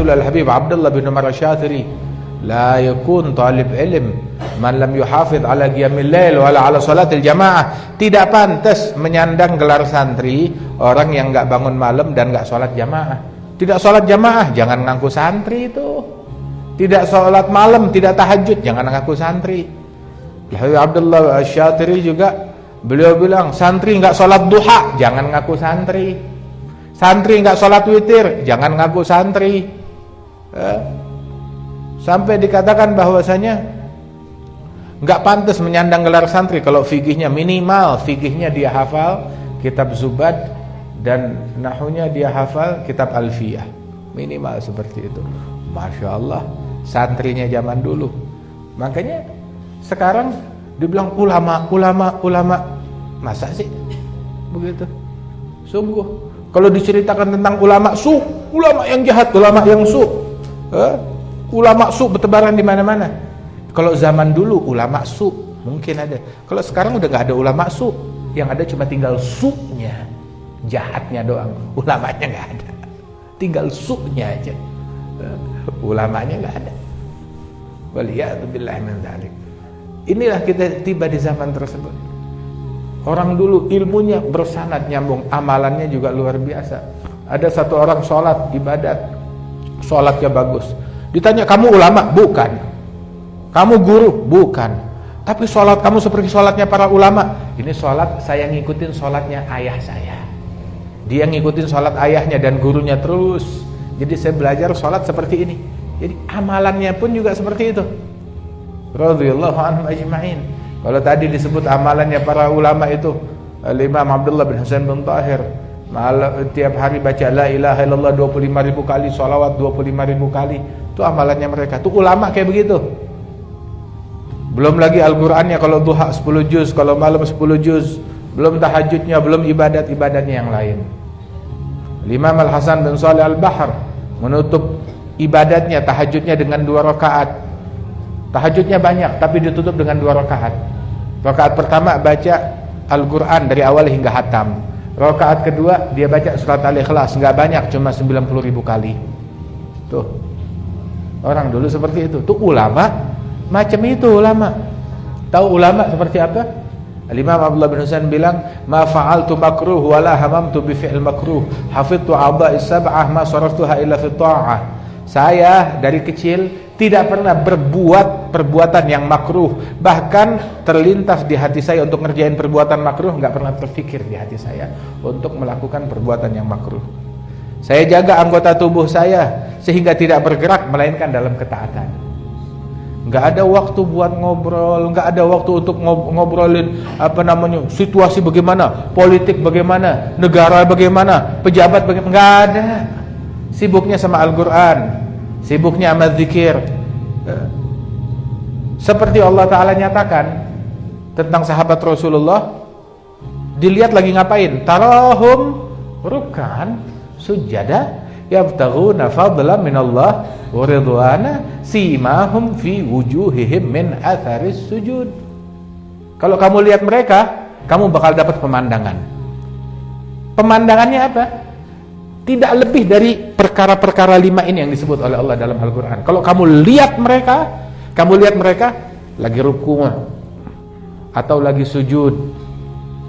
Rasul Al-Habib Abdullah bin Umar Asy-Syadzili, la yakun talib ilm man lam yuhafidh ala qiyamil lail wala ala salatil jamaah. Tidak pantas menyandang gelar santri orang yang enggak bangun malam dan enggak salat jamaah. Tidak salat jamaah jangan ngaku santri itu. Tidak salat malam, tidak tahajud jangan ngaku santri. Habib Abdullah Asy-Syadzili juga beliau bilang, santri enggak salat duha jangan ngaku santri. Santri enggak salat witir jangan ngaku santri. Sampai dikatakan bahwasanya enggak pantas menyandang gelar santri kalau fikihnya minimal, fikihnya dia hafal kitab Zubad dan nahwunya dia hafal kitab Alfiyah, minimal seperti itu. Masya Allah, santrinya zaman dulu. Makanya sekarang dibilang ulama. Masa sih begitu? Sungguh kalau diceritakan tentang ulama su, ulama yang jahat, ulama yang su, ulama su bertebaran di mana-mana. Kalau zaman dulu ulama su mungkin ada. Kalau sekarang udah nggak ada ulama su, yang ada cuma tinggal su-nya, jahatnya doang. Ulamanya nggak ada, tinggal su-nya aja. Ulamanya nggak ada. Waliyatubillah min dzalik. Inilah kita tiba di zaman tersebut. Orang dulu ilmunya bersanad nyambung, amalannya juga luar biasa. Ada satu orang sholat, ibadat, sholatnya bagus. Ditanya, kamu ulama? Bukan. Kamu guru? Bukan. Tapi sholat kamu seperti sholatnya para ulama. Ini sholat saya ngikutin sholatnya ayah saya. Dia ngikutin sholat ayahnya dan gurunya terus. Jadi saya belajar sholat seperti ini. Jadi amalannya pun juga seperti itu. Radhiyallahu anhum ajma'in. Kalau tadi disebut amalannya para ulama itu, Imam Abdullah bin Husain bin Tahir tiap hari baca la ilaha illallah 25.000 kali, sholawat 25.000 kali. Itu amalannya mereka. Itu ulama kayak begitu. Belum lagi Al-Qur'annya, kalau duha 10 juz, kalau malam 10 juz. Belum tahajudnya, belum ibadat-ibadatnya yang lain. Imam Al-Hasan bin Shalih Al-Bahr menutup ibadatnya, tahajudnya dengan 2 rakaat. Tahajudnya banyak tapi ditutup dengan 2 rakaat. Rakaat pertama baca Al-Quran dari awal hingga hatam. Rakaat kedua dia baca surat Al-Ikhlas, enggak banyak, cuma 90.000 kali. Tuh, orang dulu seperti itu. Tuh ulama macam itu ulama. Tahu ulama seperti apa? Al-Imam Abdullah bin Husain bilang, ma fa'altu makruh wala hamamtu bi fi'l makruh, hafidtu a'dha'is sab'ah ma saraftuha illa fi ta'ah. Saya dari kecil tidak pernah berbuat perbuatan yang makruh, bahkan terlintas di hati saya untuk ngerjain perbuatan makruh, nggak pernah terfikir di hati saya untuk melakukan perbuatan yang makruh. Saya jaga anggota tubuh saya sehingga tidak bergerak melainkan dalam ketaatan. Nggak ada waktu buat ngobrol, nggak ada waktu untuk ngobrolin situasi bagaimana, politik bagaimana, negara bagaimana, pejabat bagaimana, nggak ada. Sibuknya sama Al-Quran, sibuknya sama zikir. Seperti Allah Ta'ala nyatakan tentang sahabat Rasulullah, dilihat lagi ngapain? Tarahum ruk'an sujada yabtaghuna fadlan minallah wa ridwana simahum fi wujuhihim min atharis sujud. Kalau kamu lihat mereka, kamu bakal dapat pemandangan. Pemandangannya apa? Tidak lebih dari perkara-perkara 5 ini yang disebut oleh Allah dalam Al-Quran. Kalau kamu lihat mereka lagi ruku' atau lagi sujud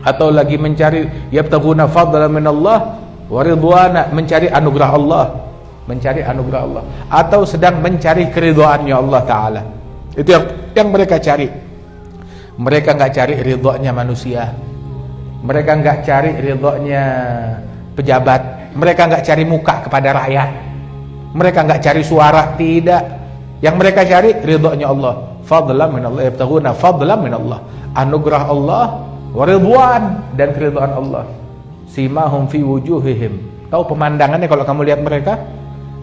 atau lagi mencari yabtaghuna fadlan minallah wa ridwana, mencari anugerah Allah, atau sedang mencari keridhaannya Allah Ta'ala. Itu yang mereka cari. Mereka enggak cari ridhonya manusia. Mereka enggak cari ridhonya pejabat. Mereka enggak cari muka kepada rakyat. Mereka enggak cari suara, tidak. Yang mereka cari ridhonya Allah. Fadlan minallah, yabtaghuna fadlan minallah. Anugerah Allah wa ridwan, dan keridhaan Allah. Simahum fi wujuhihim. Tahu pemandangannya kalau kamu lihat mereka?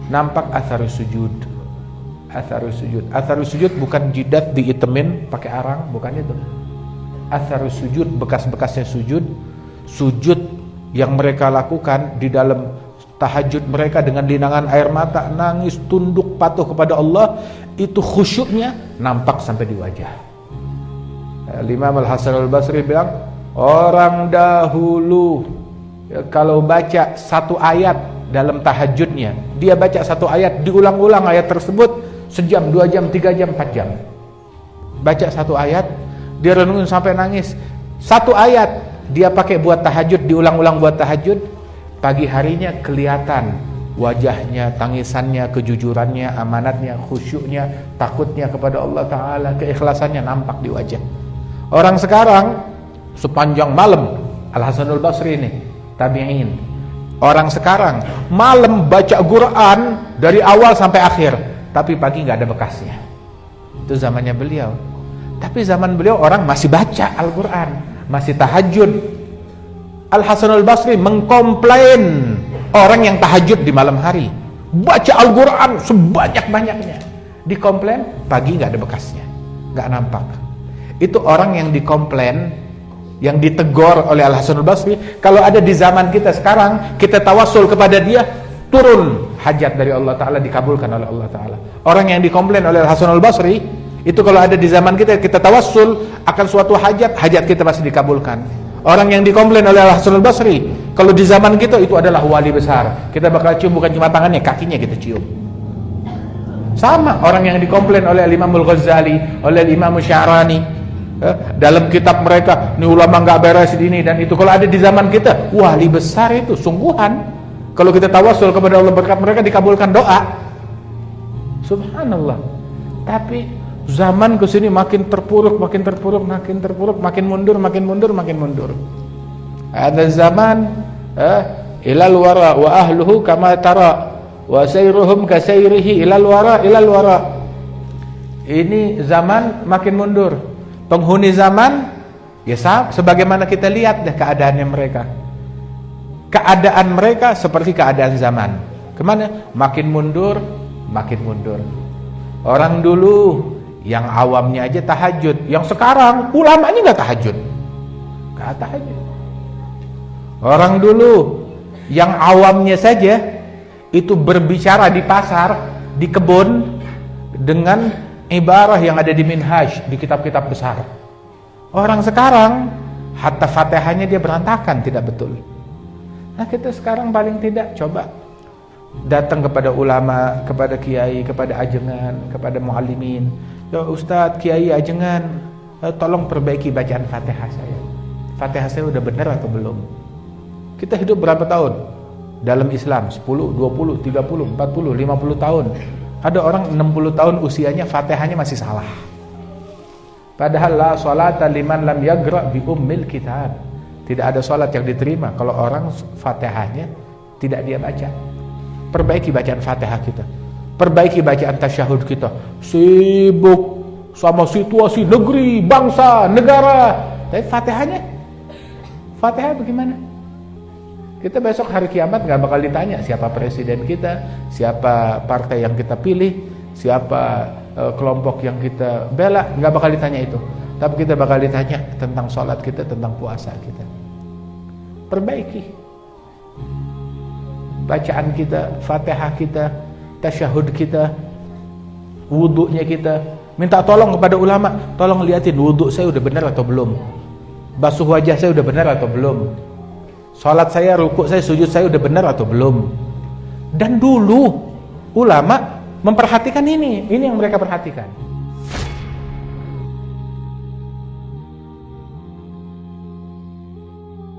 Nampak atharus sujud. Atharus sujud. Atharus sujud bukan jidat diitemin pakai arang, bukan itu. Atharus sujud, bekas-bekasnya sujud. Sujud yang mereka lakukan di dalam tahajud mereka dengan linangan air mata, nangis, tunduk, patuh kepada Allah, itu khusyuknya nampak sampai di wajah. Imam Al-Hasan Al-Basri bilang, orang dahulu kalau baca satu ayat dalam tahajudnya, dia baca satu ayat, diulang-ulang ayat tersebut sejam, 2 jam, 3 jam, 4 jam. Baca satu ayat, dia renungin sampai nangis. Satu ayat dia pakai buat tahajud, diulang-ulang buat tahajud. Pagi harinya kelihatan wajahnya, tangisannya, kejujurannya, amanatnya, khusyuknya, takutnya kepada Allah Ta'ala, keikhlasannya nampak di wajah. Orang sekarang sepanjang malam, Al-Hasanul Basri ini tabi'in, orang sekarang malam baca Quran dari awal sampai akhir, tapi pagi nggak ada bekasnya. Itu zamannya beliau. Tapi zaman beliau orang masih baca Al-Quran, masih tahajud. Al-Hasanul Basri mengkomplain orang yang tahajud di malam hari, baca Al-Quran sebanyak-banyaknya. Dikomplain, pagi nggak ada bekasnya, nggak nampak. Itu orang yang dikomplain, yang ditegor oleh Al-Hasanul Basri. Kalau ada di zaman kita sekarang, kita tawassul kepada dia, turun hajat dari Allah Ta'ala, dikabulkan oleh Allah Ta'ala. Orang yang dikomplain oleh Al-Hasanul Basri, itu kalau ada di zaman kita tawassul akan suatu hajat, hajat kita pasti dikabulkan. Orang yang dikomplain oleh Al-Hasanul Basri, kalau di zaman kita itu adalah wali besar, kita bakal cium bukan cuma tangannya, kakinya kita cium. Sama orang yang dikomplain oleh Imam Al-Ghazali, oleh Imam Syarani, dalam kitab mereka, ini ulama nggak beres ini dan itu. Kalau ada di zaman kita, wali besar itu sungguhan. Kalau kita tawassul kepada Allah berkat mereka dikabulkan doa. Subhanallah. Tapi zaman kesini makin terpuruk, makin terpuruk, makin terpuruk, makin mundur, makin mundur, makin mundur. Ada zaman ilal wara wa ahluhu kama tara wa sayruhum ka sayrihi ilal wara ilal wara. Ini zaman makin mundur. Penghuni zaman ya sebagaimana kita lihat deh keadaannya mereka. Keadaan mereka seperti keadaan zaman. Kemana? Makin mundur, makin mundur. Orang dulu yang awamnya aja tahajud, yang sekarang ulamanya nggak tahajud, nggak tahajud. Orang dulu yang awamnya saja itu berbicara di pasar, di kebun dengan ibarah yang ada di Minhaj, di kitab-kitab besar. Orang sekarang hatta Fatihahnya dia berantakan, tidak betul. Nah kita sekarang paling tidak coba datang kepada ulama, kepada kiai, kepada ajengan, kepada muallimin. Ya Ustadz, kiai, ajengan, tolong perbaiki bacaan Fatihah saya. Fatihah saya udah benar atau belum? Kita hidup berapa tahun dalam Islam? 10, 20, 30, 40, 50 tahun. Ada orang 60 tahun usianya Fatihahnya masih salah. Padahal la sholata liman lam yagra bi ummil kitab. Tidak ada sholat yang diterima kalau orang Fatihahnya tidak dia baca. Perbaiki bacaan Fatihah kita. Perbaiki bacaan tasyahud kita. Sibuk sama situasi negeri, bangsa, negara. Tapi Fatihah bagaimana? Kita besok hari kiamat gak bakal ditanya siapa presiden kita, siapa partai yang kita pilih, siapa kelompok yang kita bela, gak bakal ditanya itu. Tapi kita bakal ditanya tentang sholat kita, tentang puasa kita. Perbaiki bacaan kita, Fatihah kita, tasyahud kita, wudunya kita. Minta tolong kepada ulama, tolong liatin wudhu saya udah benar atau belum, basuh wajah saya udah benar atau belum, salat saya, rukuk saya, sujud saya udah benar atau belum. Dan dulu ulama memperhatikan ini yang mereka perhatikan.